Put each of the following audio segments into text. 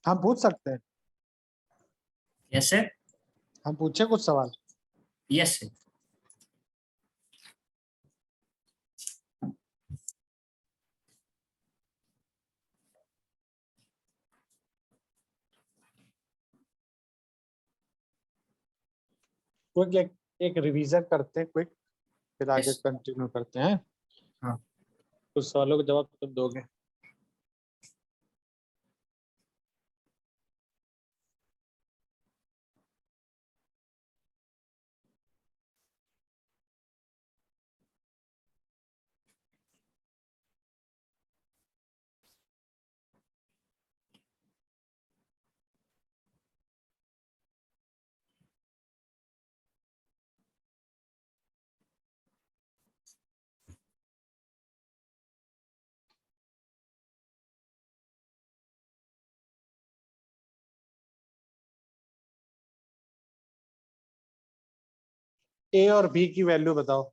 हम पूछ सकते हैं, यस सर। हम पूछे कुछ सवाल। Yes sir. क्विक एक रिवीजन करते हैं क्विक, फिर आगे यस। कंटिन्यू करते हैं। हाँ। कुछ सवालों के जवाब तुम दोगे। ए और बी की वैल्यू बताओ।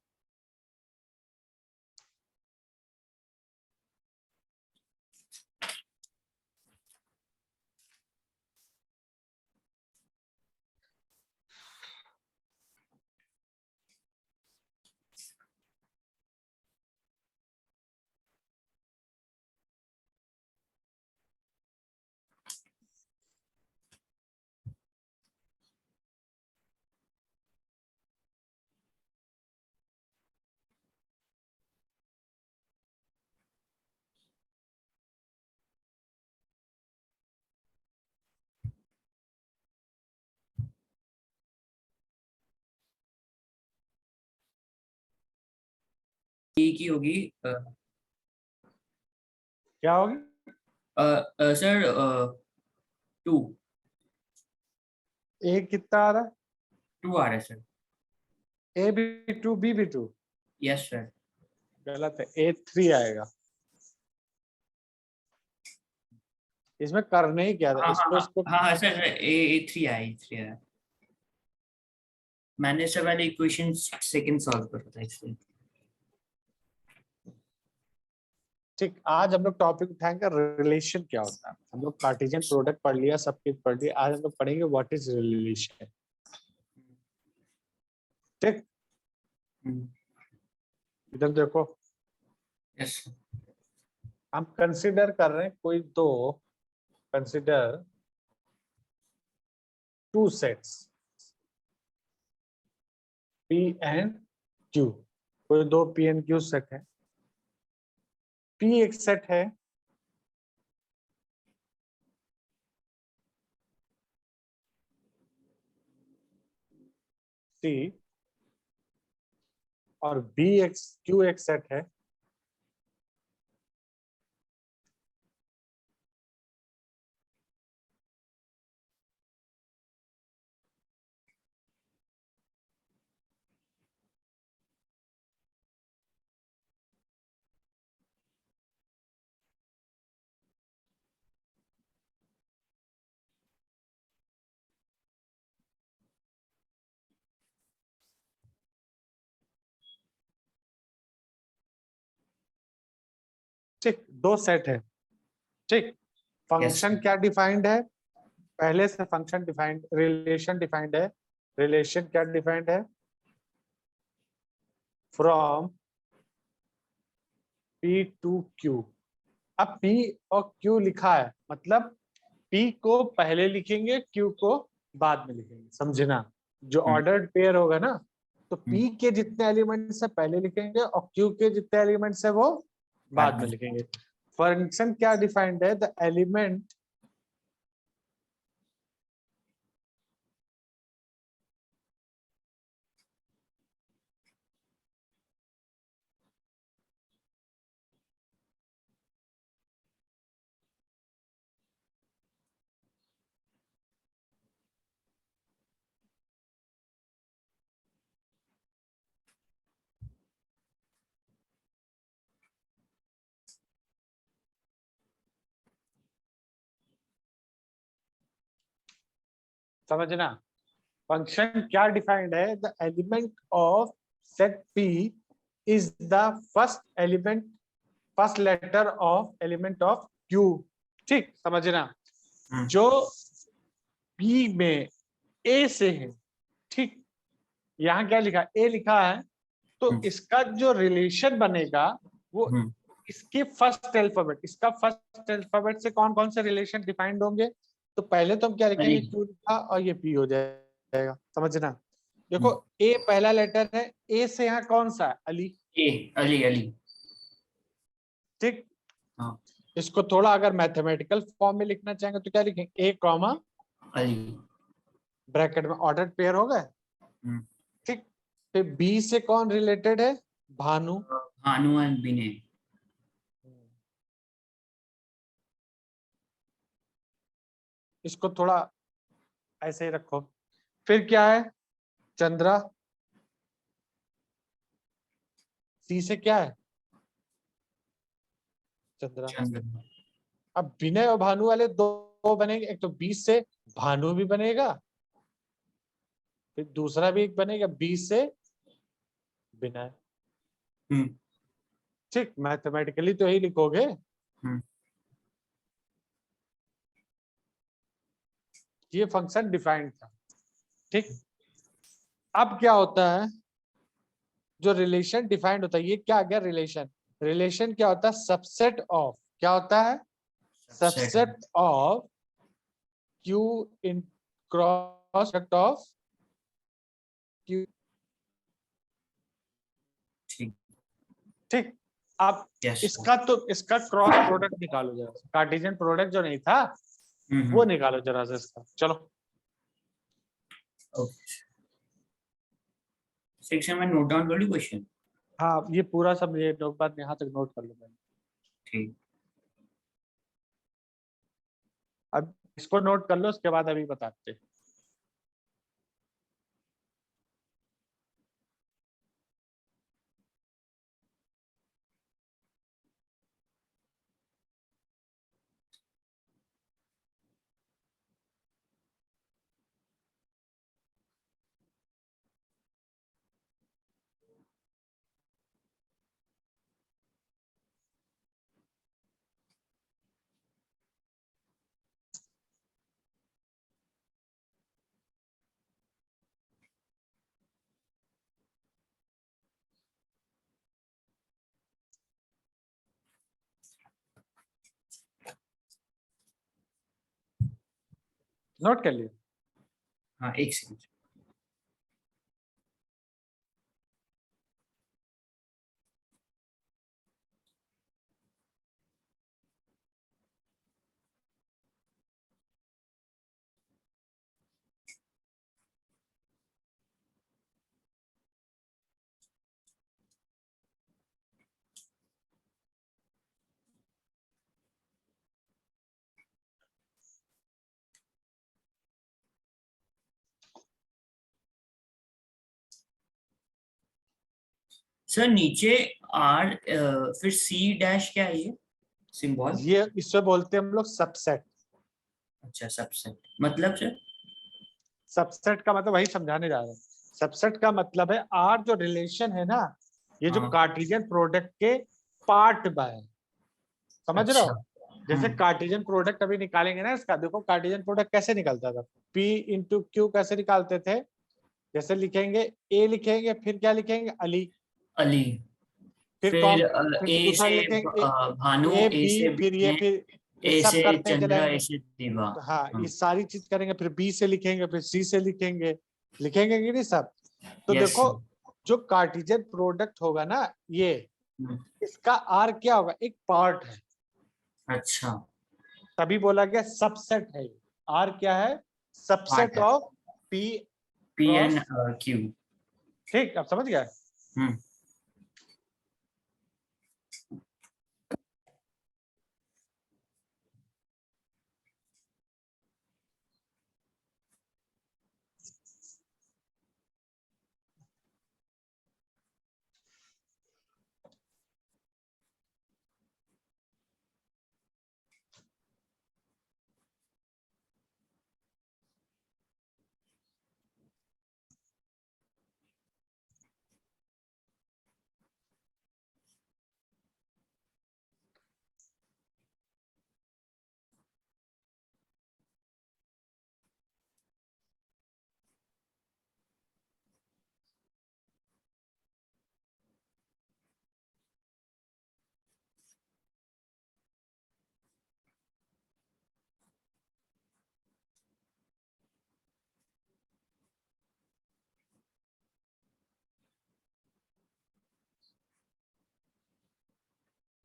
ए की होगी क्या होगी? सर 2। ए कितना आ रहा 2 आ रहा है सर। है? ए भी 2, बी भी 2। Yes sir. गलत है, ए 3 आएगा। इसमें करने ही क्या था, हाँ हाँ इसको हाँ इसको हाँ हाँ सर, A3 आया, A3 आया। मैंने सर वाले इक्वेशन सेकंड सॉल्व करा था इसलिए। ठीक। आज हम लोग टॉपिक उठाएंगे रिलेशन क्या होता है। हम लोग कार्टेशियन प्रोडक्ट पढ़ लिया, सब कुछ पढ़ लिया, आज हम लोग पढ़ेंगे व्हाट इज रिलेशन। ठीक, इधर देखो। यस। हम कंसिडर कर रहे हैं कोई दो, consider 2 sets P and Q। कोई दो P एंड Q सेट है। P एक सेट है C, और Q एक सेट है ठीक। दो सेट है। ठीक। यस फंक्शन क्या डिफाइंड है? पहले से फंक्शन डिफाइंड, रिलेशन डिफाइंड है। रिलेशन क्या डिफाइंड है? From P to Q। अब P और Q लिखा है, मतलब P को पहले लिखेंगे, Q को बाद में लिखेंगे, समझना। जो ऑर्डर्ड पेयर होगा ना, तो P के जितने एलिमेंट्स है पहले लिखेंगे और Q के जितने एलिमेंट्स है वो बाद में लिखेंगे। फंक्शन क्या डिफाइंड है? द एलिमेंट समझना। फंक्शन क्या डिफाइंड है? The element of set P is the first element, first letter of element of Q। ठीक, समझना। जो पी में ए से है, ठीक, यहाँ क्या लिखा, ए लिखा है, तो इसका जो रिलेशन बनेगा वो इसके फर्स्ट अल्फाबेट, इसका फर्स्ट अल्फाबेट से कौन कौन से रिलेशन डिफाइंड होंगे। तो पहले तो हम क्या लिखेंगे, क्यू लिखा और ये पी हो जाएगा, समझना। देखो ए पहला लेटर है, ए से यहाँ कौन सा है, अली, अली अली, ठीक। हाँ। इसको थोड़ा अगर मैथमेटिकल फॉर्म में लिखना चाहेंगे तो क्या लिखेंगे, ए कॉमा अली, ब्रैकेट में ऑर्डर पेयर हो गए, ठीक। फिर बी से कौन रिलेटेड है, भानु, भानु एंड बिने, इसको थोड़ा ऐसे ही रखो। फिर क्या है, चंद्रा, सी से क्या है, चंद्रा। अब विनय और भानु वाले दो बनेंगे, एक तो 20 से भानु भी बनेगा, फिर दूसरा भी एक बनेगा 20 से विनय, ठीक। मैथमेटिकली तो यही लिखोगे। ये फंक्शन डिफाइंड था, ठीक। अब क्या होता है, जो रिलेशन डिफाइंड होता है, ये क्या आ गया, रिलेशन। रिलेशन क्या होता है, सबसेट ऑफ, क्या होता है, subset of Q in cross product of Q, ठीक। अब इसका क्रॉस प्रोडक्ट निकालो जरा, कार्टेशियन प्रोडक्ट जो नहीं था वो निकालो जरा से इसका, चलो। सेक्शन में नोट डाउन कर ली क्वेश्चन। हाँ, ये पूरा सब ये बात यहाँ तक नोट कर लो पहले, ठीक। अब इसको नोट कर लो, उसके बाद अभी बताते हैं। नोट कर लिया, हाँ, एक सेकंड। सर नीचे आर, फिर सी डैश क्या है ये सिंबल? ये इससे बोलते हैं हम लोग सबसेट। अच्छा, सबसेट मतलब सर? सबसेट का मतलब वही समझाने जा रहे हैं। सबसेट का मतलब है आर जो रिलेशन है ना, ये जो कार्टेशियन प्रोडक्ट के पार्ट बाय, समझ रहे हो। जैसे कार्टेशियन प्रोडक्ट अभी निकालेंगे ना इसका, देखो कार्टेशियन प्रोडक्ट कैसे निकलता था, P इंटू क्यू कैसे निकालते थे, जैसे लिखेंगे ए लिखेंगे, फिर क्या लिखेंगे, अली, अली, फिर फिर ए दूसरा से लिखेंगे भानु, ए ए बी, से फिर ये, फिर ये ए सब से करते चंद्रा, ए चलेंगे। से दिवा। हाँ, ये सारी चीज करेंगे, फिर बी से लिखेंगे, फिर सी से लिखेंगे, लिखेंगे कि नहीं सब। तो देखो जो कार्टेशियन प्रोडक्ट होगा ना ये, इसका आर क्या होगा, एक पार्ट है। अच्छा, तभी बोला गया सबसेट है। आर क्या है, subset of P P and cross, Q. ठीक, अब समझ गया।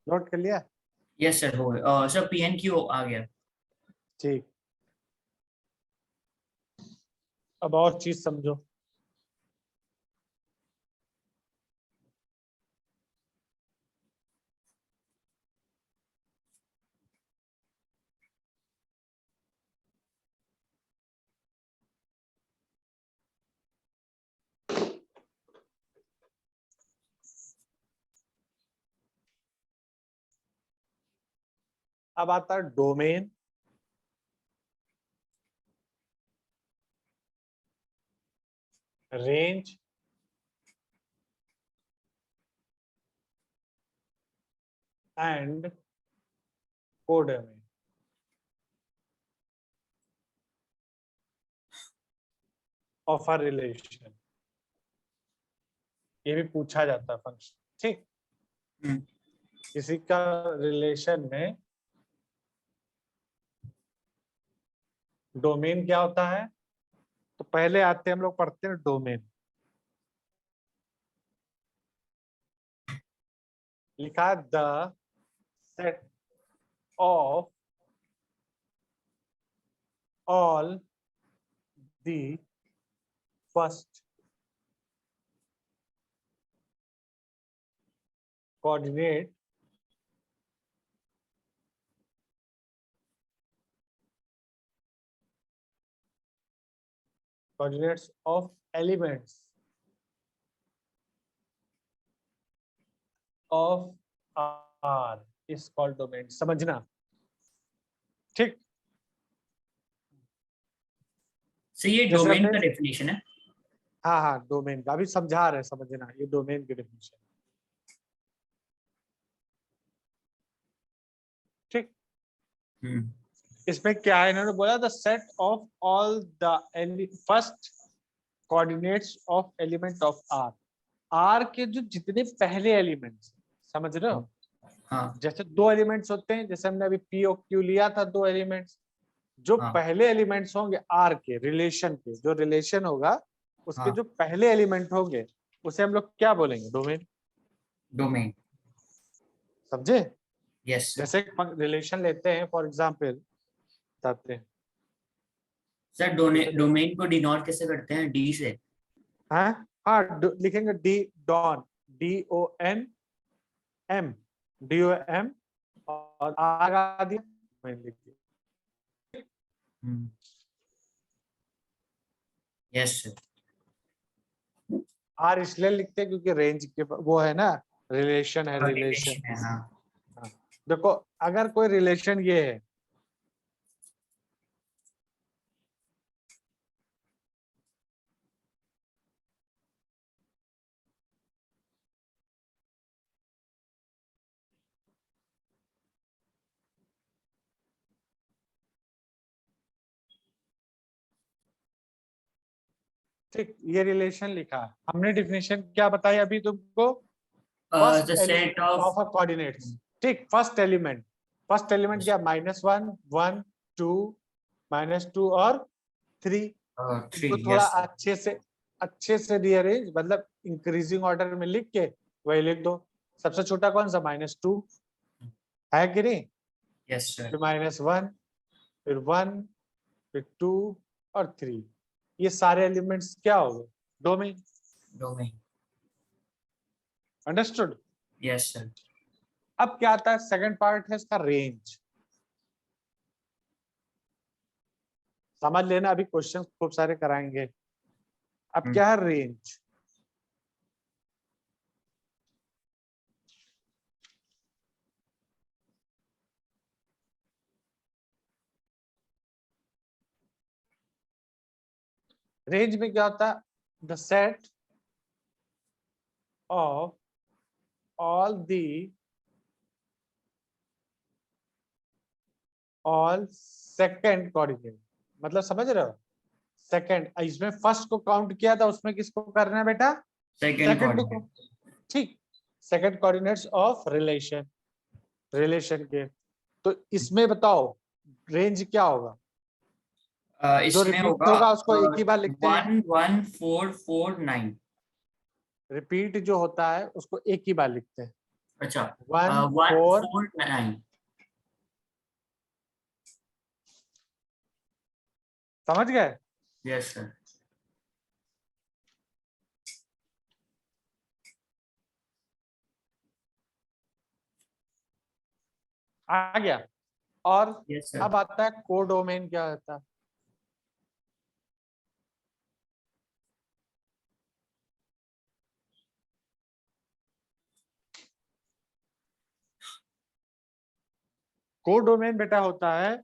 नोट कर लिया? यस सर, हो गया सर, PNQ आ गया। ठीक, अब और चीज समझो। अब आता है domain. Range, and codomain. Of a relation, ये भी पूछा जाता है फंक्शन। ठीक, किसी का रिलेशन में डोमेन क्या होता है? तो पहले आते हम लोग पढ़ते हैं डोमेन। लिखा the set of all the first coordinate coordinates of elements of R is called domain। समझना, ठीक? सर ये जैसे डोमेन हमने, का डेफिनेशन है। हाँ हाँ डोमेन का अभी समझा रहे, समझना, ये डोमेन की डेफिनेशन। ठीक, इसमें क्या है, इन्होंने बोला the set of all the first coordinates of element of R. R के जो जितने पहले एलिमेंट्स, समझ रहे हो? हाँ जैसे दो एलिमेंट्स होते हैं, जैसे हमने अभी पी और क्यू लिया था, दो एलिमेंट्स। जो हाँ पहले एलिमेंट्स होंगे आर के रिलेशन के, जो रिलेशन होगा उसके हाँ जो पहले एलिमेंट होंगे उसे हम लोग क्या बोलेंगे? डोमेन। डोमेन। समझे? Yes sir. जैसे रिलेशन लेते हैं, फॉर एग्जाम्पल बताते हैं। सर जैसे डोमेन को डिनोट कैसे करते हैं? डी से। हाँ हाँ लिखेंगे डी डॉन, DONM, DOM, और आर लगा दिया, domain लिख दिया। Yes sir. आर इसलिए लिखते हैं क्योंकि रेंज के वो है ना, रिलेशन है, रिलेशन। रिलेशन है, हाँ। हाँ। देखो, अगर कोई रिलेशन ये है, ठीक, ये रिलेशन लिखा है हमने। डेफिनेशन क्या बताई अभी तुमको? The first set element of of a coordinates. ठीक, फर्स्ट एलिमेंट, फर्स्ट एलिमेंट क्या? -1, 1, 2, -2 और 3। 3। इनको थोड़ा यस सर। अच्छे से रीअरेंज, मतलब इंक्रीजिंग ऑर्डर में लिख के वही लिख दो। सबसे छोटा कौन सा? -2 है कि नहीं? Yes sir. फिर -1, फिर 1, फिर 2 और 3। ये सारे एलिमेंट्स क्या हो गए? Domain. Domain. Understood? Yes sir. अब क्या आता है? सेकंड पार्ट है इसका, रेंज। समझ लेना, अभी क्वेश्चन खूब सारे कराएंगे। अब क्या है? रेंज। रेंज में क्या होता है? The set of all second coordinate, मतलब समझ रहे हो? सेकंड, इसमें फर्स्ट को काउंट किया था, उसमें किसको करना है बेटा? सेकंड सेकंड को। कोऑर्डिनेट। ठीक, second coordinates of relation, relation के। तो इसमें बताओ रेंज क्या होगा? जो इसमें रिपीट होगा होगा उसको एक ही बार लिखते हैं। 1 1 4 4 9। रिपीट जो होता है उसको एक ही बार लिखते हैं। अच्छा 149। 149। समझ गए? Yes sir. आ गया। और यस सर। अब आता है कोडोमेन क्या होता है। कोडोमेन बेटा होता है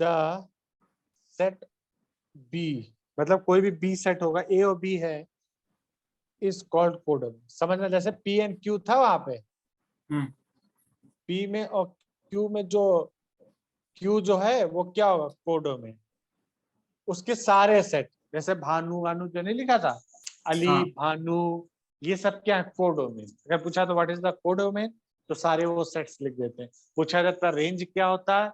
द सेट बी, मतलब कोई भी बी सेट होगा, ए और बी है, इज कॉल्ड कोडोमेन। समझना, जैसे पी एंड क्यू था वहां पे, हम्म। पी में और क्यू में, जो क्यू जो है वो क्या होगा, कोडोमेन। उसके सारे सेट, जैसे भानु वानु जो नहीं लिखा था, अली हाँ। भानु, ये सब क्या है, कोडोमेन। अगर पूछा तो व्हाट इज द कोडोमेन, तो सारे वो सेट्स लिख देते हैं। पूछा जाता है रेंज क्या होता है,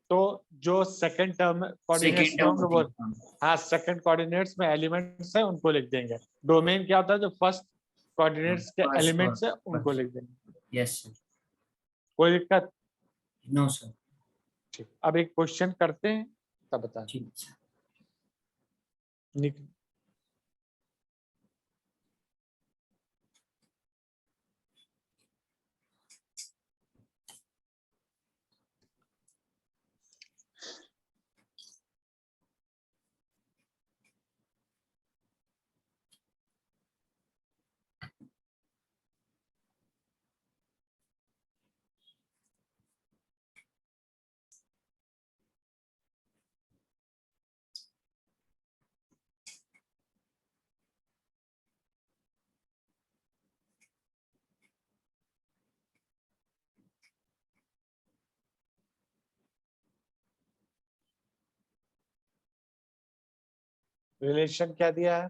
तो जो सेकंड टर्म कोऑर्डिनेट्स सेकेंड में टर्म होंगे होती वो, है, हाँ। हाँ सेकंड कोऑर्डिनेट्स में एलिमेंट्स है उनको लिख देंगे। डोमेन क्या होता है, जो फर्स्ट कोऑर्डिनेट्स के फर्स्ट और एलिमेंट्स है उनको लिख देंगे। Yes sir. कोई दिक्कत? No sir. ठीक, अब एक क्वेश्चन करते हैं तब बता। ठीक सर। रिलेशन क्या दिया है,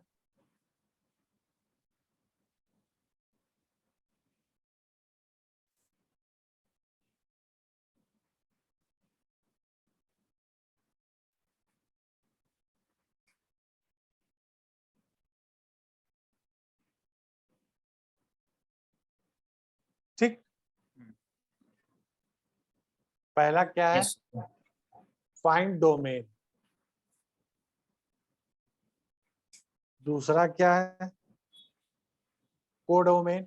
ठीक। पहला क्या है, यस। Find domain. दूसरा क्या है, कोडोमेन।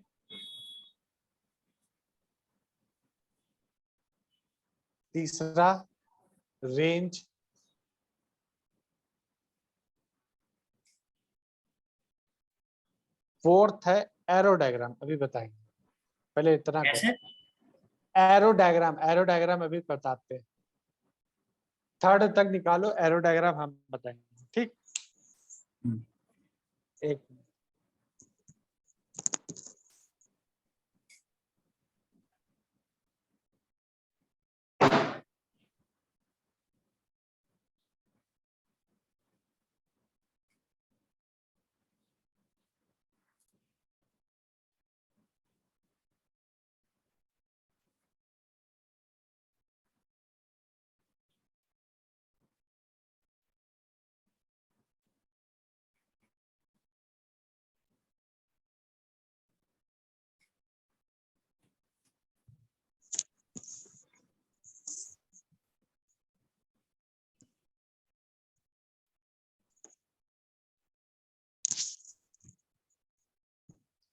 तीसरा रेंज। फोर्थ है एरो डायग्राम, अभी बताएंगे, पहले इतना यस करो। Sir. Arrow diagram, arrow diagram अभी बताते हैं। थर्ड तक निकालो, एरो डायग्राम हम बताएंगे, ठीक। एक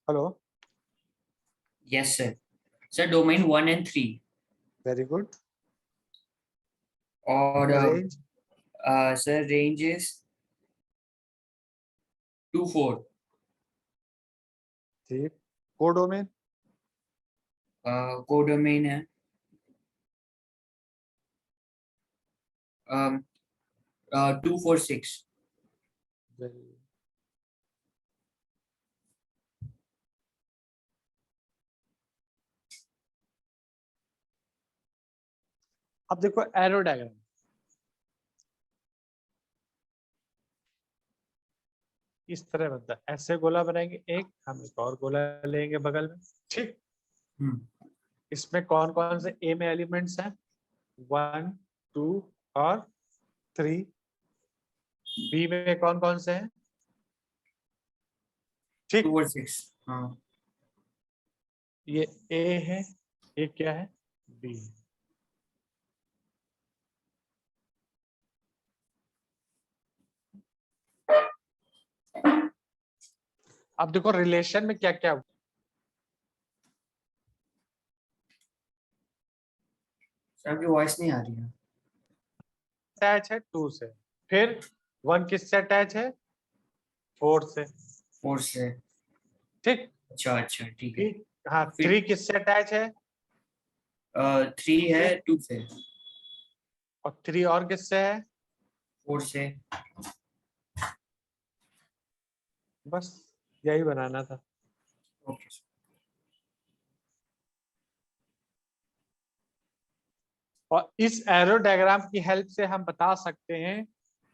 hello, yes sir. Sir domain 1 and 3 very good. और रेंज सर रेंजेस 2 4। ठीक। कोडोमेन कोडोमेन है 2 4 6। अब देखो एरो डायग्राम, इस तरह बनता है। ऐसे गोला बनाएंगे एक, हम एक और गोला लेंगे बगल में, ठीक। इसमें कौन कौन से ए में एलिमेंट्स हैं, 1 2 और 3। बी में कौन कौन से हैं, 2 ठीक। और 6। हाँ। ये ए है, ये क्या है, बी। अब देखो रिलेशन में क्या क्या, सर आपकी वॉइस नहीं आ रही है। अटैच है 2 से, फिर 1 किससे अटैच है, 4 से, 4 से। ठीक। अच्छा अच्छा ठीक है। हाँ, फिर 3 किससे अटैच है, 3 है 2 से। और 3 और किससे है, 4 से। बस यही बनाना था। ओके। और इस एरो डायग्राम की हेल्प से हम बता सकते हैं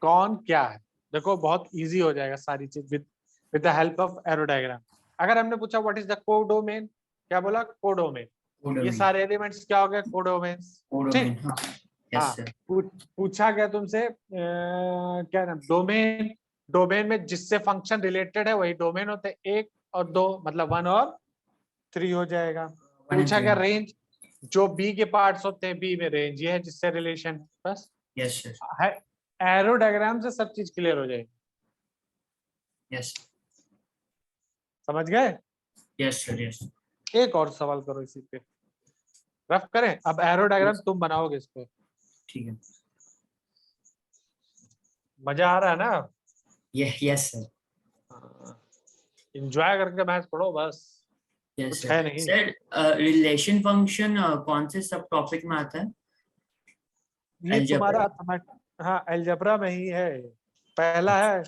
कौन क्या है। देखो बहुत इजी हो जाएगा सारी चीज with the help of arrow diagram. अगर हमने पूछा व्हाट इज द कोडोमेन, क्या बोला, कोडोमेन। ये कोडोमेन। सारे एलिमेंट्स क्या हो गए, कोडोमेन्स। कोडोमेन, ठीक। हाँ। हाँ, यस सर। पूछा गया तुमसे क्या नाम, डोमेन। डोमेन में जिससे फंक्शन रिलेटेड है वही डोमेन होते हैं, 1 और 2, मतलब 1 और 3 हो जाएगा। 1 and पूछा 3। गया रेंज, जो बी के पार्ट्स होते हैं बी में रेंज, ये है जिससे रिलेशन है, बस। Yes sir. है, एरो डायग्राम से सब चीज क्लियर हो जाएगी। यस। समझ गए। Yes sir. यस। एक और सवाल करो इसी पे, रफ करें। अब एरो डायग्राम तुम बनाओगे इस पे, ठीक है। मजा आ रहा है ना। Yes sir. एंजॉय करके मैथ पढ़ो बस, यस कुछ सर। है नहीं। सर रिलेशन फंक्शन कौन से सब टॉपिक में आता है? ये अलजेब्रा। तुम्हारा हाँ, अलजेब्रा में ही है, पहला है।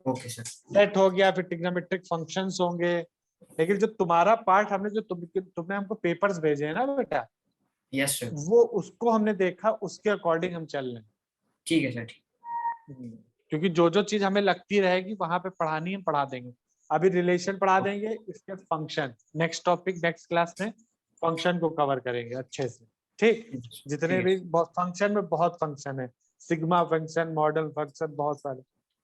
Okay sir. सेट हो गया, फिर ट्रिग्नोमेट्रिक फंक्शंस होंगे। लेकिन जो तुम्हारा पार्ट हमने जो तुमने हमको पेपर्स भेजे हैं ना बेटा, यस सर। वो उसको हमने देखा, उसके अकॉर्डिंग हम चल रहे हैं। ठीक है सर। ठीक। क्योंकि जो जो चीज हमें लगती रहेगी वहां पे पढ़ानी है, पढ़ा देंगे। अभी रिलेशन पढ़ा देंगे, इसके function next topic next class में फंक्शन को कवर करेंगे अच्छे से। ठीक। ठीक जितने है। भी फंक्शन में बहुत फंक्शन है, सिग्मा फंक्शन, मॉडल फंक्शन, बहुत सारे,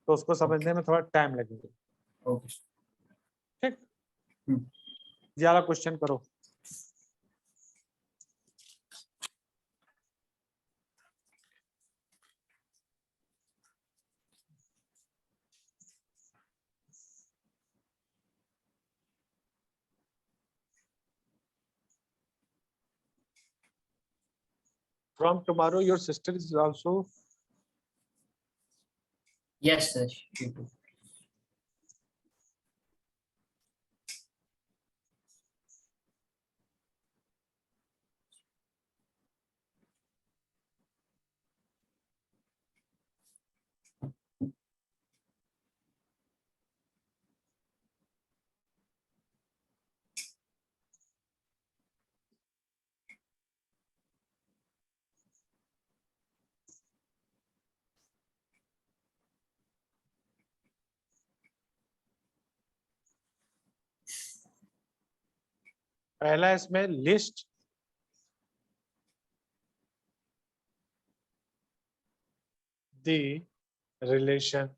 तो उसको ओके। समझने में थोड़ा टाइम लगेगा। ओके। ठीक। ज्यादा क्वेश्चन करो। From tomorrow, your sister is also. Yes sir. पहला इसमें लिस्ट दी रिलेशन,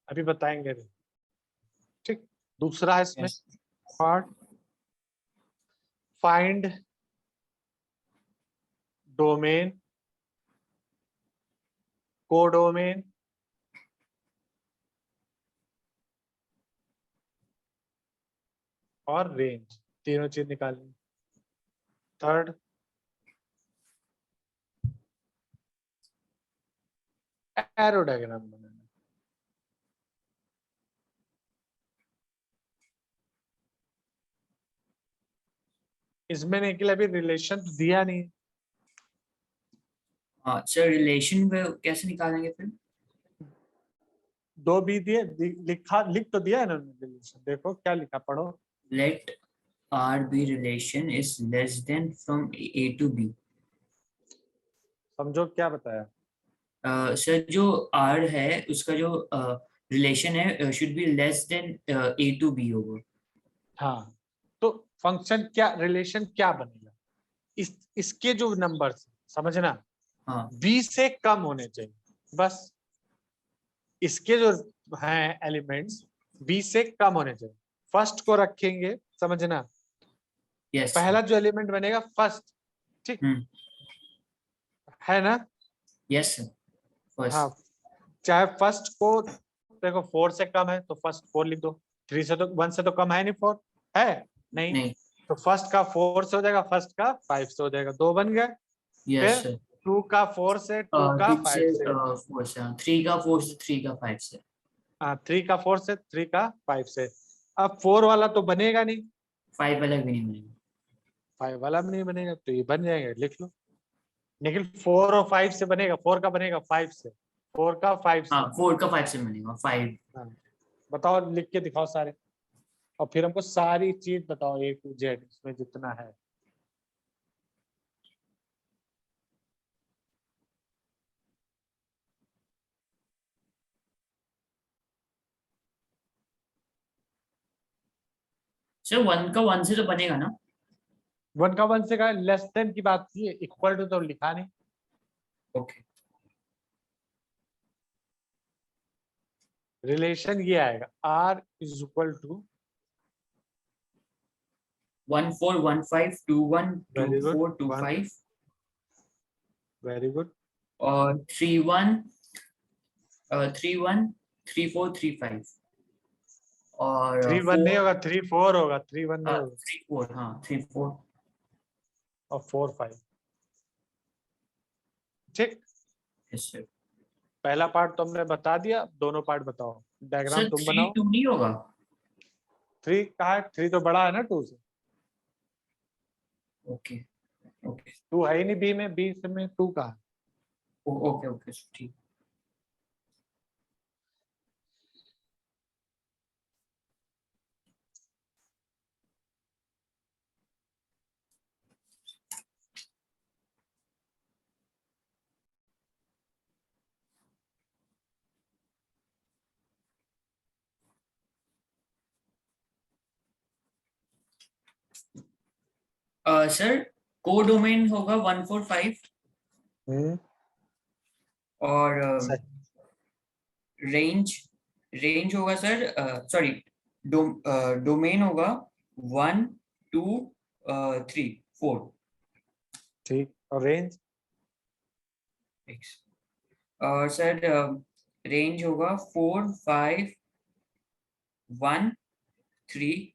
अभी बताएंगे। ठीक। दूसरा है इसमें yes. Part, find domain, codomain, और रेंज, तीनों चीज निकालनी। थर्ड, एरो डायग्राम बनाना। इसमें निकले अभी रिलेशन तो दिया नहीं, हाँ सर, रिलेशन पे कैसे निकालेंगे फिर? 2 भी दिए, लिखा लिख तो दिया है ना रिलेशन, देखो क्या लिखा, पढ़ो। Let R be relation is less than from A to B. समझो क्या बताया। सर जो आर है उसका जो रिलेशन है should be less than A to B होगा। हाँ, तो फंक्शन क्या, रिलेशन क्या बनेगा, इसके जो नंबर समझना, हाँ। बी से कम होने चाहिए, बस। इसके जो हैं एलिमेंट्स बी से कम होने चाहिए, फर्स्ट को रखेंगे, समझना, यस पहला जो एलिमेंट बनेगा फर्स्ट, ठीक है ना? यस सर हाँ, फर्स्ट चाहे फर्स्ट को देखो 4 से कम है तो फर्स्ट 4 लिख दो, 3 से तो 1 से तो कम है नहीं, 4 है नहीं, नहीं तो फर्स्ट का 4 से हो जाएगा, फर्स्ट का 5 से हो जाएगा, 2 बन गए। यस फिर सर 2 का 4 से, 2 का 2 से 5 से, 4 से 3 का 4 से 3 का 5 से हाँ 3 का 4 से, 3 का 5 से। अब 4 वाला तो बनेगा नहीं, 5 अलग भी नहीं बनेगा 5 वाला भी नहीं बनेगा, तो ये बन जाएगा, लिख लो। लेकिन 4 और 5 से बनेगा, 4 का बनेगा 5 से, 4 का 5 हाँ से। 4 का 5 से बनेगा 5 हाँ, बताओ, लिख के दिखाओ सारे, और फिर हमको सारी चीज बताओ A to Z इसमें जितना है। सर 1 का 1 से तो बनेगा ना 1 का 1 से का लेस देन की बात की है, इक्वल टू तो लिखा नहीं। ओके रिलेशन ये आएगा R is equal to, 1 4 1 5 2 1 2 very good, 4 2 1, 5 very good, और 3 1 3 1 3 4 3 5 और 3 1 नहीं 4 होगा, 3 4 होगा, 3 1 नहीं होगा, 3 4 हाँ 3 4 और 4 5, ठीक। यस सर पहला पार्ट तो हमने बता दिया, दोनों पार्ट बताओ, डायग्राम सर तुम 3 बनाओ। 2 नहीं होगा 3 कहा है? 3 तो बड़ा है ना 2 से, ओके ओके 2 है ही नहीं बी में, बी से में 2 कहा है? ओके ओके ठीक सर कोडोमेन होगा 145 और सही। रेंज रेंज होगा सर सॉरी डोमेन होगा 1 2 3 4 ठीक, और रेंज? और सर रेंज होगा 4 5 1 3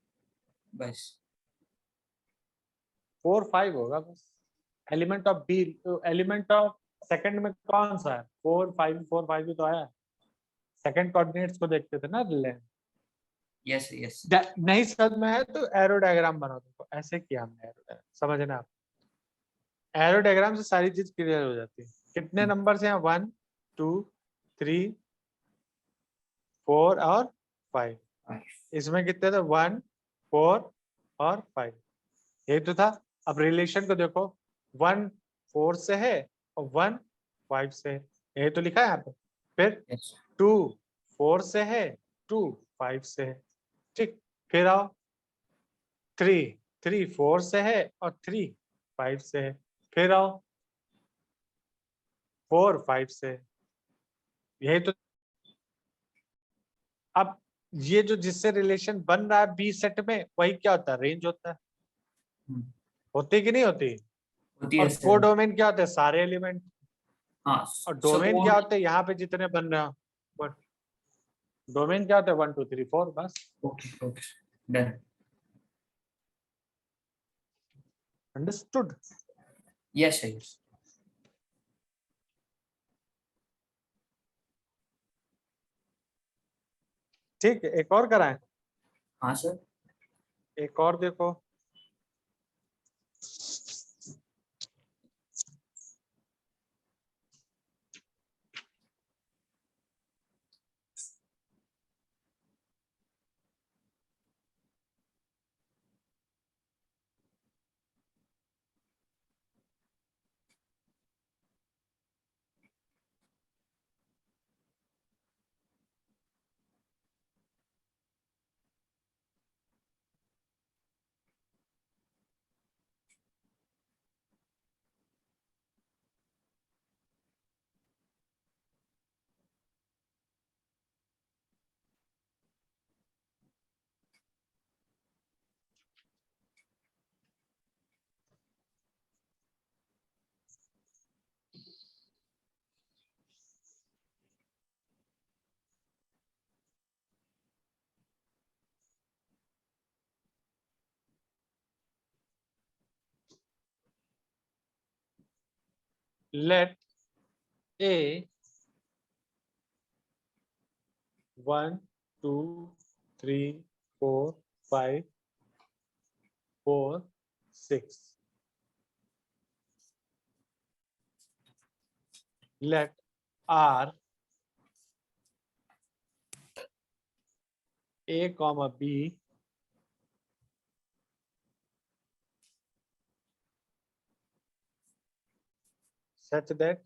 बस 4 5 होगा बस, element of B, element of second में कौन सा है? 4 5, 4 5 भी तो आया, सेकंड कोऑर्डिनेट्स को देखते थे ना रिलेशन। यस यस नहीं समझ में है तो एरो डायग्राम बना दो, ऐसे किया हमने एरो डायग्राम, समझना आप, एरो डायग्राम से सारी चीज क्लियर हो जाती है। कितने नंबर हैं? 1 2 3 4 और 5, इसमें कितने थे? 1 4 और 5, यही तो था। अब रिलेशन को देखो, 1 4 से है और 1 5 से है, यही तो लिखा है यहाँ पे। फिर यस 2 4 से है, 2 5 से है, ठीक। फिर आओ 3 3 4 से है और 3 5 से है, फिर आओ 4 5 से है, यही तो। अब ये जो जिससे रिलेशन बन रहा है बी सेट में, वही क्या होता है? रेंज होता है, होती कि नहीं होती? होती है और सर कोडोमेन क्या होते हैं? सारे एलिमेंट। हाँ और डोमेन क्या सपोर्ट होते हैं? यहाँ पे जितने बन रहे हो, डोमेन क्या होता है? 1 2 3 4, बस। Okay okay done understood? Yes yes ठीक है, एक और कराएं, हाँ सर एक और देखो। Late A 1 2 3 4 5 4 6 let R A comma B such that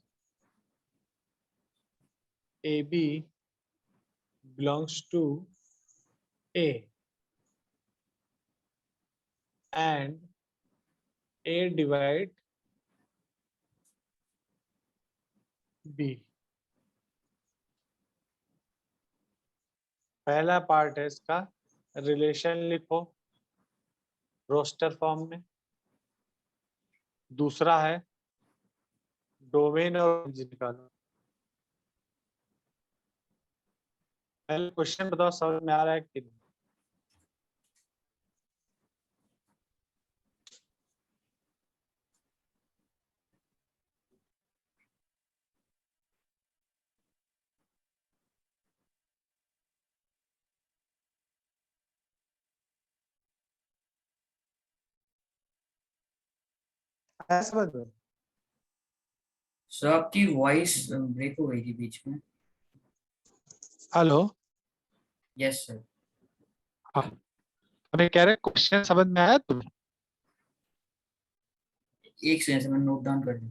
AB belongs to A and A divide B। पहला पार्ट है इसका, रिलेशन लिखो रोस्टर फॉर्म में। दूसरा है डोमेन और रेंज निकालो। पहले क्वेश्चन बताओ समझ में आ रहा है कि नहीं? आया समझ में? सर आपकी वॉइस ब्रेक हो गई थी बीच में। हेलो। Yes sir. हाँ, अभी कह रहे क्वेश्चन समझ में आया तुम्हें? एक सेकंड से मैं नोट डाउन कर दूं।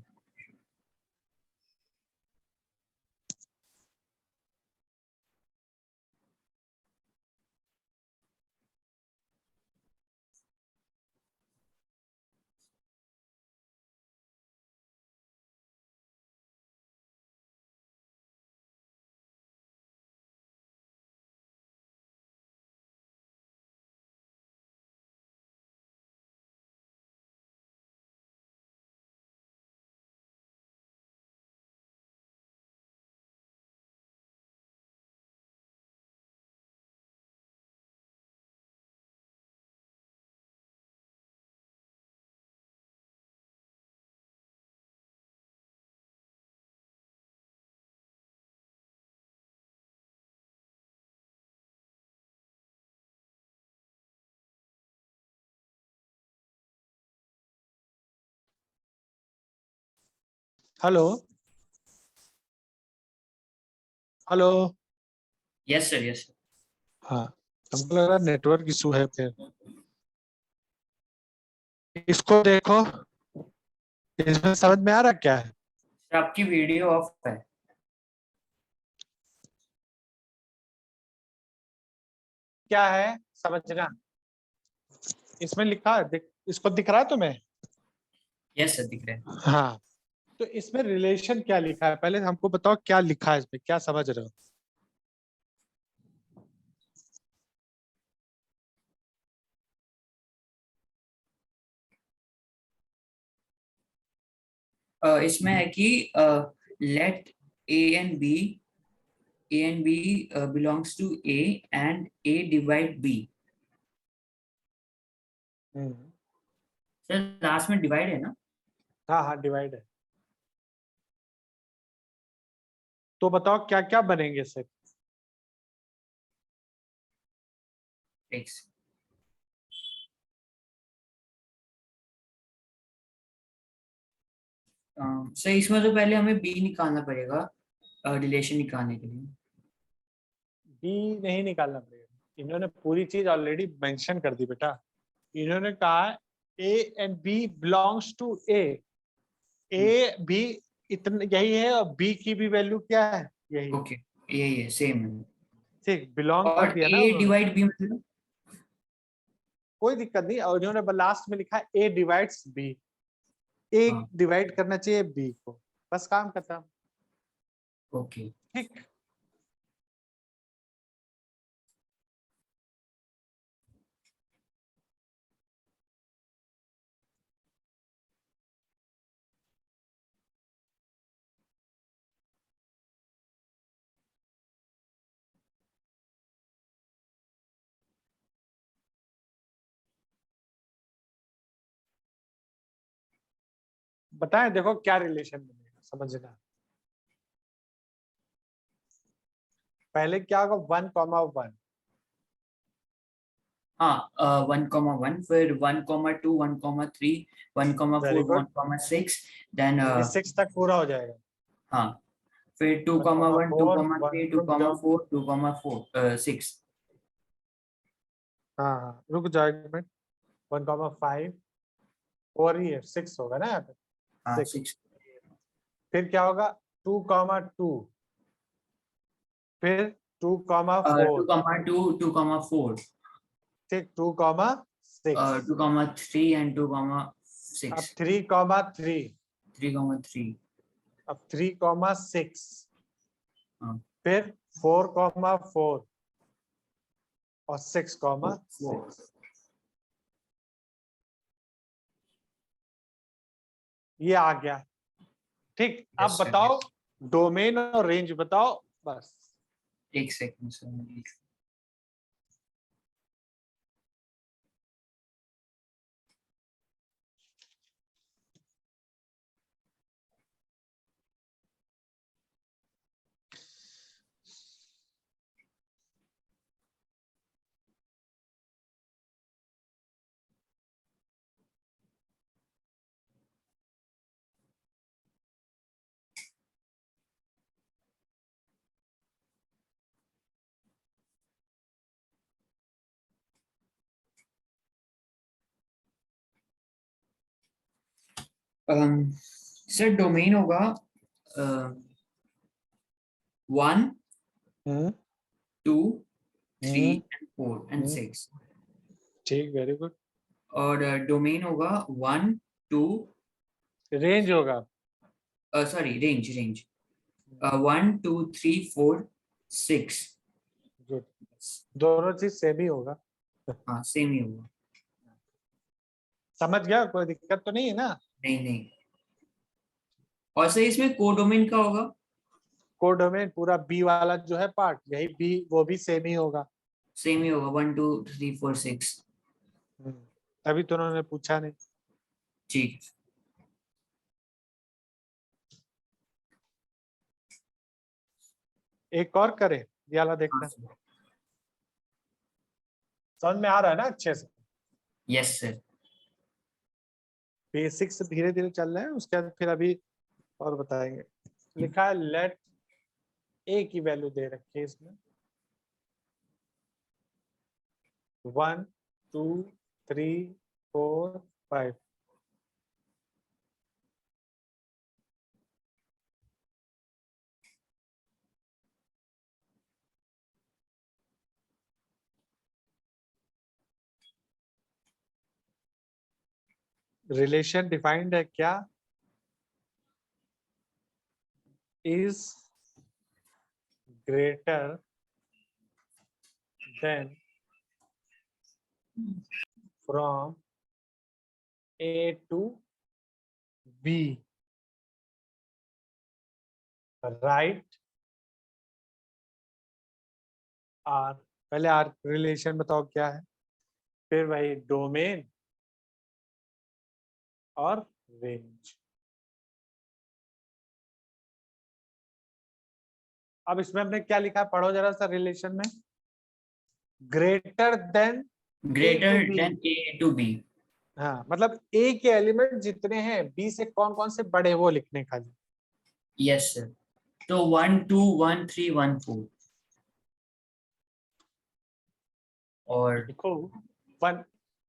Hello hello. Yes sir yes sir. हाँ, हमको लग रहा है नेटवर्क इशू है फिर। इसको देखो, इसमें समझ में आ रहा क्या है? सर आपकी वीडियो ऑफ है। क्या है समझना, इसमें लिखा है इसको दिख रहा है तुम्हें? यस सर दिख रहा है। हाँ, तो इसमें रिलेशन क्या लिखा है पहले हमको बताओ, क्या लिखा है इसमें, क्या समझ रहे हो? इसमें है कि let A and B belongs to A and A divide B. Sir last में डिवाइड है ना? हाँ हाँ, डिवाइड है। तो बताओ क्या क्या बनेंगे इससे? एक सर इसमें तो पहले हमें बी निकालना पड़ेगा रिलेशन निकालने के लिए। बी नहीं निकालना पड़ेगा, इन्होंने पूरी चीज ऑलरेडी मेंशन कर दी बेटा। इन्होंने कहा A and B belongs to A B, इतना यही है, और बी की भी वैल्यू क्या है, यही। ओके यही है सेम है। ठीक, बिलोंग कर और दिया ना ए उन्होंने, डिवाइड बी मतलब? कोई दिक्कत नहीं। और उन्होंने लास्ट में लिखा ए डिवाइड्स बी, ए हाँ डिवाइड करना चाहिए बी को, बस काम खत्म। ओके। ठीक, बताएं देखो क्या रिलेशन बनेगा, समझना। पहले क्या होगा 1,1 हाँ 1,1 फिर 1,2 1,3 1,4 वेरी गुड, 1,6 देन ये 6 तक पूरा हो जाएगा। हाँ फिर 2,1 1,4 2,3 रुक जाओ, 2,4 2,6 हाँ हाँ रुक जाओ एक मिनट, 1,5 4 ही है, 6 होगा ना यहाँ पे, हाँ 6। 6 फिर क्या होगा 2,2 फिर 2,4 2,2 2,4 ठीक 2,6 2,3 and अब 2,6 3,3 3,3 अब 3,6 हाँ फिर 4,4 और 6,6 ये आ गया। ठीक, अब Yes, sir. बताओ डोमेन और रेंज बताओ बस। एक सेकंड सर। सर डोमेन होगा 1 2 3 and 4 and 6 ठीक वेरी गुड। और डोमेन होगा 1 2 रेंज होगा सॉरी रेंज 1 2 3 4 6 गुड, दोनों चीज सेम ही होगा। हाँ सेम ही होगा। समझ गया, कोई दिक्कत तो नहीं है ना? नहीं और सर इसमें कोडोमेन का होगा कोडोमेन पूरा बी वाला जो है पार्ट, यही बी वो भी सेम ही होगा। सेम ही होगा 1 2 3 4 6 तभी तो उन्होंने पूछा नहीं। ठीक। एक और करें, ये वाला देखना समझ में आ रहा है ना अच्छे से? Yes sir. बेसिक्स धीरे धीरे चल रहे हैं, उसके बाद फिर अभी और बताएंगे। लिखा है लेट ए की वैल्यू दे रखी है इसमें 1 2 3 4 5। रिलेशन डिफाइंड है क्या? Is greater than from A to B, right? R, पहले आर रिलेशन बताओ क्या है, फिर वही डोमेन और रेंज। अब इसमें हमने क्या लिखा है पढ़ो जरा सा रिलेशन में, greater than A to greater B. Than A to B. हाँ मतलब ए के एलिमेंट जितने हैं बी से कौन कौन से बड़े वो लिखने खाली। Yes sir. तो 1 2 1 3 1 4 और देखो 1,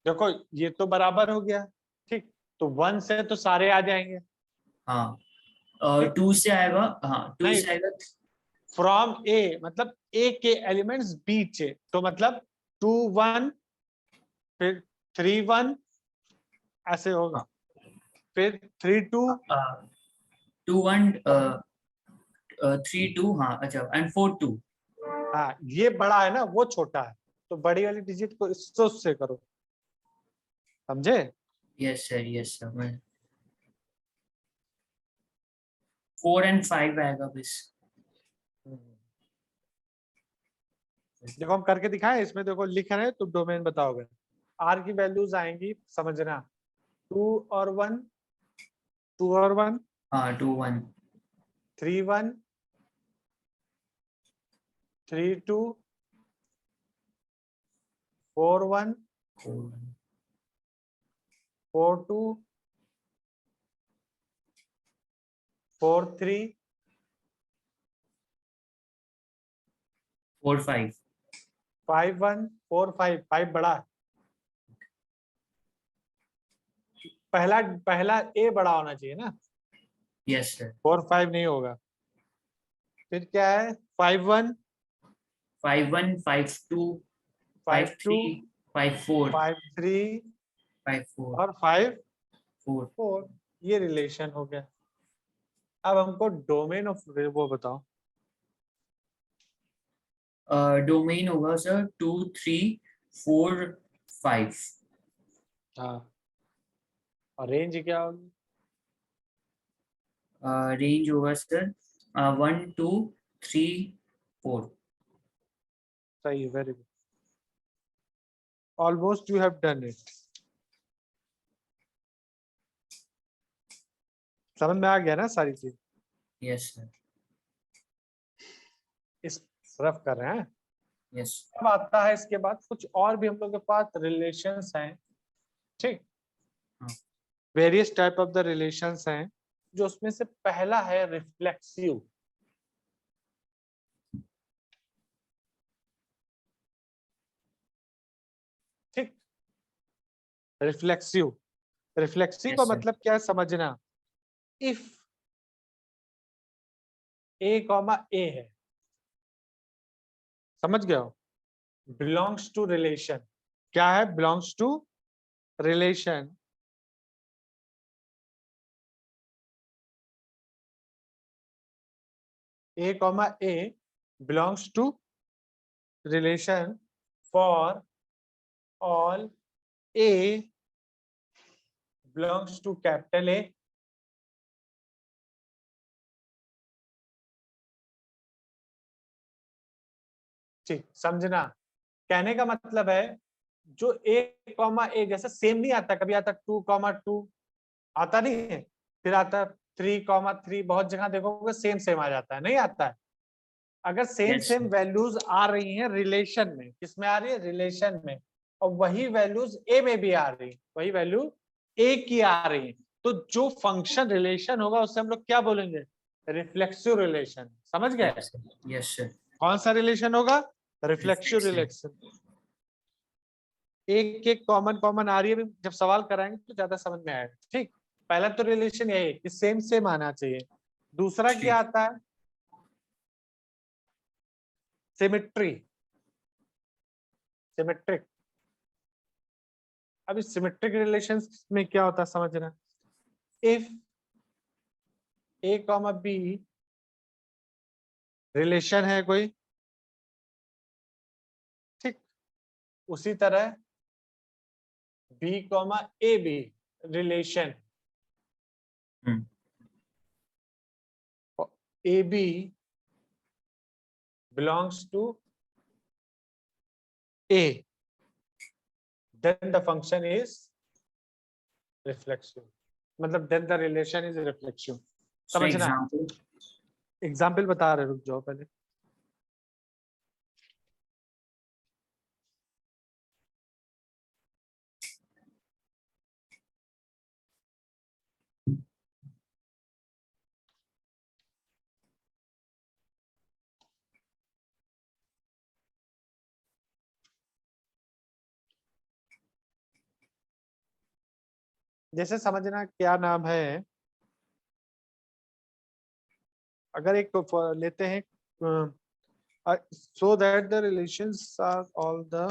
देखो ये तो बराबर हो गया, ठीक, तो 1 से तो सारे आ जाएंगे। हाँ और ठीक, 2 से आएगा, हाँ 2 नहीं से आएगा फ्रॉम ए मतलब ए के एलिमेंट्स बी से, तो मतलब 2 1 फिर 3 1 ऐसे होगा, फिर 3 2 2 1 3 2 हाँ अच्छा एंड 4 2। हाँ ये बड़ा है ना वो छोटा है, तो बड़ी वाली डिजिट को इससे उससे करो, समझे? यस सर मैं 4 and 5 आएगा बस। देखो हम करके दिखाएं, इसमें देखो लिख रहे हैं तो डोमेन बताओगे। आर की वैल्यूज आएंगी समझना, 2 और 1 2 और 1 हाँ 2 1 3-1, 3-2, 4-1, 4-2, 4-3, 4-5, 5-1, 4-5, 5 बड़ा है। पहला ए बड़ा होना चाहिए ना, yes sir, 4-5 नहीं होगा। फिर क्या है? 5-1, 5-1, 5-2, 5-2, 5-3, 5-4, 5-3 5-4, और 5-4। 4. ये रिलेशन हो गया। अब हमको डोमेन ऑफ वो बताओ। डोमेन होगा सर 2, 3, 4, 5. हाँ, और रेंज क्या होगी? रेंज होगा सर 1, 2, 3, 4. सही है, very good, almost you have done it. समझ में आ गया ना सारी चीज? yes sir, इस रफ कर रहे हैं। yes. अब आता है इसके बाद कुछ और भी हम लोग के पास रिलेशंस हैं, ठीक। हाँ. Various type of the relations हैं, जो उसमें से पहला है रिफ्लेक्सिव। ठीक, रिफ्लेक्सिव। रिफ्लेक्सिव Yes का sir. मतलब क्या है समझना। इफ ए कॉमा ए है, समझ गए हो, बिलोंग्स टू रिलेशन। क्या है? Belongs to relation. A comma A belongs to relation for all A belongs to capital A ठीक, समझना। कहने का मतलब है जो A कॉमा A जैसे सेम नहीं आता, कभी आता 2,2 आता नहीं है, फिर आता 3,3, बहुत जगह देखोगे सेम सेम आ जाता है, नहीं आता है। अगर same Yes same sir. Values आ रही हैं रिलेशन में, किसमें आ रही है? रिलेशन में, और वही वैल्यूज ए में भी आ रही है, वही वैल्यू ए की आ रही है, तो जो फंक्शन रिलेशन होगा उसे हम लोग क्या बोलेंगे? Reflexive relation. समझ गए? Yes sir. Yes sir. कौन सा रिलेशन होगा? Reflexive Reflexive. रिलेशन। एक एक कॉमन कॉमन आ रही है, जब सवाल कराएंगे तो ज्यादा समझ में आएगा। ठीक, पहला तो रिलेशन यही है कि सेम सेम आना चाहिए। दूसरा क्या आता है? Symmetry, symmetric. अब इस सिमेट्रिक रिलेशंस में क्या होता है समझना। If A comma B relation है कोई, ठीक, उसी तरह B comma A B relation, A B belongs to A, then the function is reflexive, मतलब then the relation is reflexive। So समझना। example. एग्जाम्पल बता रहे, रुक जाओ पहले। जैसे समझना क्या नाम है, अगर एक लेते हैं so that the relations are all the,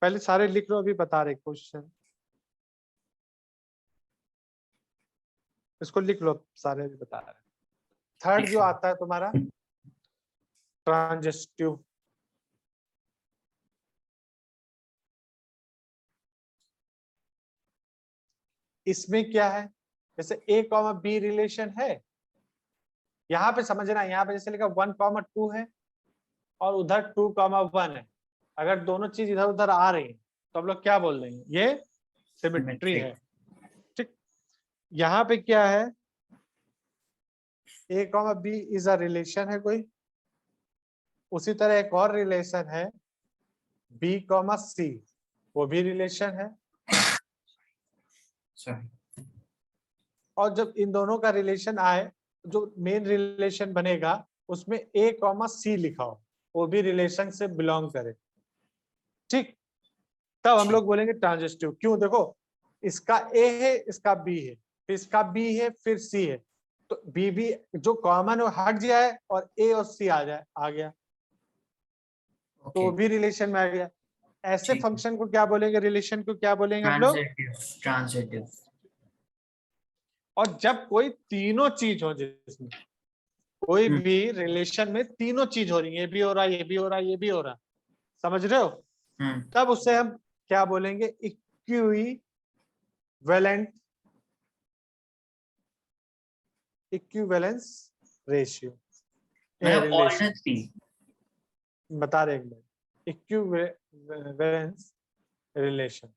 पहले सारे लिख लो, अभी बता रहे क्वेश्चन, इसको लिख लो, सारे भी बता रहे। थर्ड जो आता है तुम्हारा ट्रांजिस्टिव, इसमें क्या है? जैसे ए कॉमा बी रिलेशन है, यहाँ पे समझना, यहाँ पे जैसे लिखा 1,2 है और उधर 2,1 है, अगर दोनों चीज इधर उधर आ रही है तो हम लोग क्या बोल रहे हैं? ये सिमेट्री है। ठीक, यहाँ पे क्या है? A comma B is a relation है कोई, उसी तरह एक और रिलेशन है बी कॉमा सी, वो भी रिलेशन है। सॉरी। और जब इन दोनों का रिलेशन आए, जो मेन रिलेशन बनेगा उसमें ए कॉमा सी लिखा हो, वो भी रिलेशन से बिलोंग करे, ठीक। तब हम लोग बोलेंगे ट्रांजिस्टिव। क्यों? देखो, इसका ए है, इसका बी है, फिर इसका बी है, फिर सी है, तो बी भी जो कॉमन है हट जाए और ए और सी आ जाए, आ गया, तो वो भी रिलेशन में आ गया। ऐसे फंक्शन को क्या बोलेंगे, रिलेशन को क्या बोलेंगे हम लोग? ट्रांजिटिव। और जब कोई तीनों चीज हो, जिसमें कोई भी रिलेशन में तीनों चीज हो रही है, ये भी हो रहा है, ये भी हो रहा है, ये भी हो रहा है, समझ रहे हो, तब उसे हम क्या बोलेंगे? Equivalence ratio, relation. बता रहे एक बार, इक्विवेलेंस रिलेशन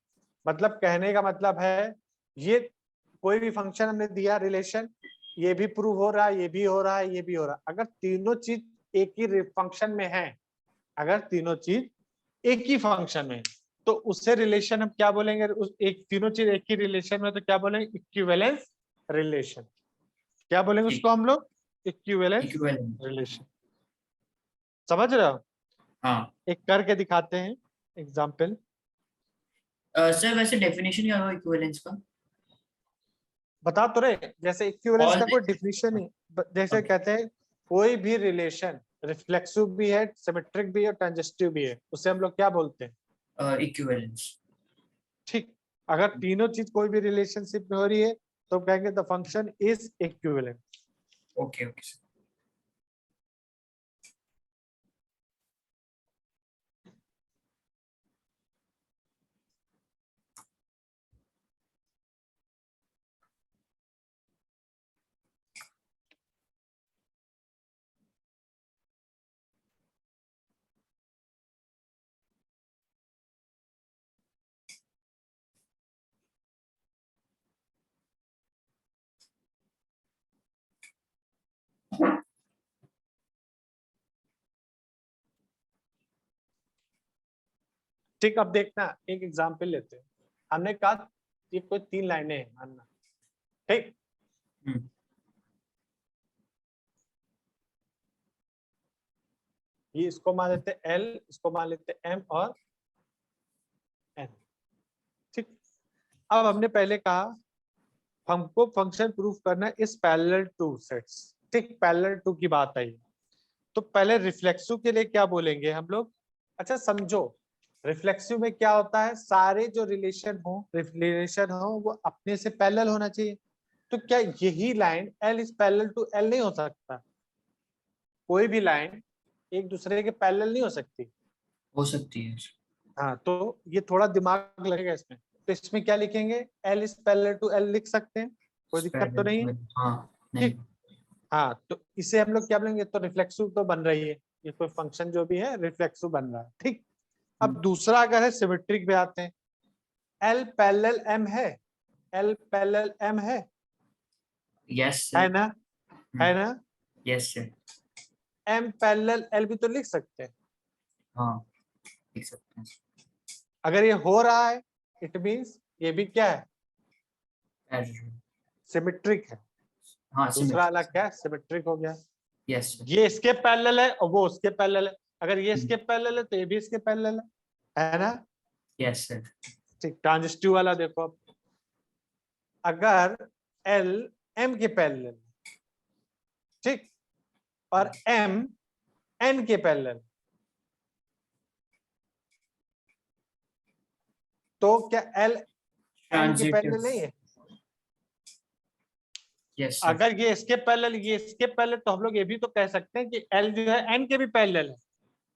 मतलब कहने का मतलब है, ये कोई भी फंक्शन हमने दिया रिलेशन, ये भी प्रूव हो रहा है, ये भी हो रहा है, ये भी हो रहा है, अगर तीनों चीज एक ही फंक्शन में है, अगर तीनों चीज एक ही फंक्शन में, तो उससे रिलेशन हम क्या बोलेंगे? उस एक तीनों चीज एक ही रिलेशन में तो क्या बोलेंगे? Equivalence relation. क्या बोलेंगे उसको हम लोग? Equivalence relation. समझ रहे हो? हाँ एक करके दिखाते हैं एग्जाम्पल। सर, वैसे डेफिनेशन क्या होगा इक्विवेलेंस का? बता तो रहे, जैसे इक्विवेलेंस All का कोई डिफिनेशन नहीं, जैसे Okay. कहते हैं कोई भी रिलेशन रिफ्लेक्सिव भी है, सिमेट्रिक भी है, ट्रांजिस्टिव भी है, उसे हम लोग क्या बोलते हैं? इक्विवेलेंस। ठीक। अगर तीनों चीज कोई भी रिलेशनशिप में हो रही है तो कहेंगे the function is equivalent. Okay okay sir. ठीक, अब देखना एक एग्जाम्पल लेते हैं। हमने कहा ये कोई 3 लाइनें हैं मानना, ठीक। ये इसको मान लेते हैं L, इसको मान लेते हैं M और N, ठीक। अब हमने पहले कहा हमको फंक्शन प्रूफ करना है इस पैरेलल टू सेट्स, ठीक। पैरेलल टू की बात आई, तो पहले रिफ्लेक्सिव के लिए क्या बोलेंगे हम लोग? अच्छा समझो, रिफ्लेक्सिव में क्या होता है, सारे जो रिलेशन हो वो अपने से पैरेलल होना चाहिए। तो क्या यही line L is parallel to L नहीं हो सकता? कोई भी लाइन एक दूसरे के पैरेलल नहीं हो सकती? हो सकती है। हाँ, तो ये थोड़ा दिमाग लगेगा इसमें। तो इसमें क्या लिखेंगे? L is parallel to L लिख सकते हैं, कोई दिक्कत तो नहीं है, हाँ नहीं। ठीक। हाँ, तो इसे हम लोग क्या बोलेंगे? तो रिफ्लेक्सिव तो बन रही है, ये कोई फंक्शन जो भी है रिफ्लेक्सिव बन रहा है, ठीक। अब दूसरा अगर है सिमेट्रिक पे आते हैं, L पैरेलल M है, L पैरेलल M है, यस है ना, है ना। Yes sir. M parallel L भी तो लिख सकते हैं। हाँ लिख सकते हैं। अगर ये हो रहा है इट मींस ये भी क्या है? सिमेट्रिक है। हाँ दूसरा अलग क्या है? सिमेट्रिक हो गया। यस ये इसके पैरेलल है और वो उसके पैरेलल है, अगर ये इसके पैरेलल है तो ये भी इसके पैरेलल है ना। Yes sir. ठीक, ट्रांजिस्टिव वाला देखो, अगर L M के पैरेलल, ठीक, और M N के पैरेलल, तो क्या L M के पैरेलल नहीं है? यस अगर ये इसके पैरेलल, ये इसके पैरेलल, तो हम लोग ये भी तो कह सकते हैं कि L जो है N के भी पैरेलल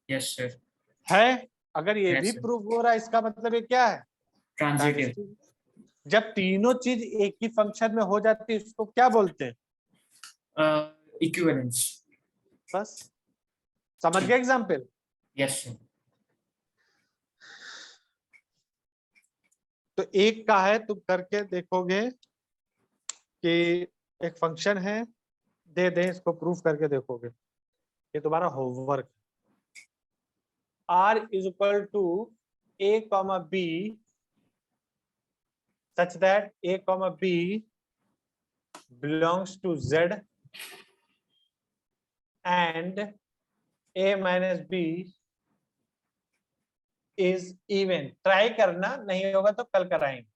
यस सर। है। अगर ये Yes, भी sir. प्रूफ हो रहा है, इसका मतलब ये क्या है? ट्रांजिटिव। ट्रांजिस्टिव। जब तीनों चीज एक ही फंक्शन में हो जाती है उसको क्या बोलते हैं? इक्विवेलेंस। बस, समझ गए एग्जाम्पल? Yes sir. तो एक का है, तुम करके देखोगे कि एक फंक्शन है दे दें, इसको प्रूफ करके देखोगे, ये तुम्हारा homework. R is equal to A comma B such that A comma B belongs to Z and A minus B is even। Try करना, नहीं होगा तो कल कराएंगे।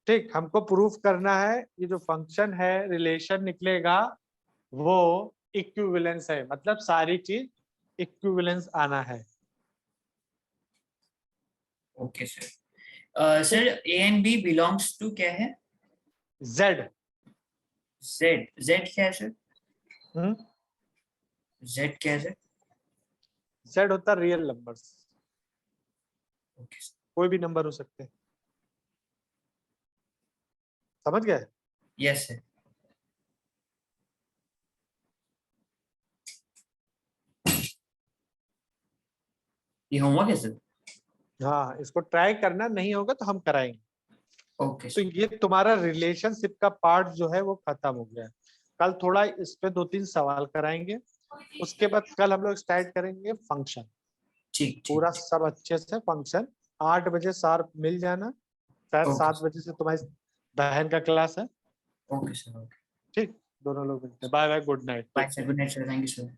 ठीक, हमको प्रूफ करना है ये जो फंक्शन है, रिलेशन निकलेगा वो इक्विवेलेंस है, मतलब सारी चीज इक्विवेलेंस आना है। Okay sir. Sir A and B belongs to क्या है? जेड। जेड। जेड क्या है सर? हम्म, जेड क्या है सर? जेड होता है रियल नंबर्स, ओके सर। कोई भी नंबर हो सकते हैं। समझ गए? Yes sir. ये होमवर्क है सर? हाँ, इसको ट्राई करना, नहीं होगा तो हम कराएंगे। ओके तो सर। ये तुम्हारा रिलेशनशिप का पार्ट जो है वो खत्म हो गया है। कल थोड़ा इस पे 2-3 सवाल कराएंगे, उसके बाद कल हम लोग स्टार्ट करेंगे फंक्शन। ठीक पूरा ठीक। सब अच्छे से फंक्शन। 8 बजे शार्प मिल जाना, शायद ओके 7 बजे से तुम्हारी बहन का क्लास है। Okay sir. ओके। ठीक, दोनों लोग मिलते हैं। Bye bye, good night, bye take sir. Care. Good night sir. Thank you sir.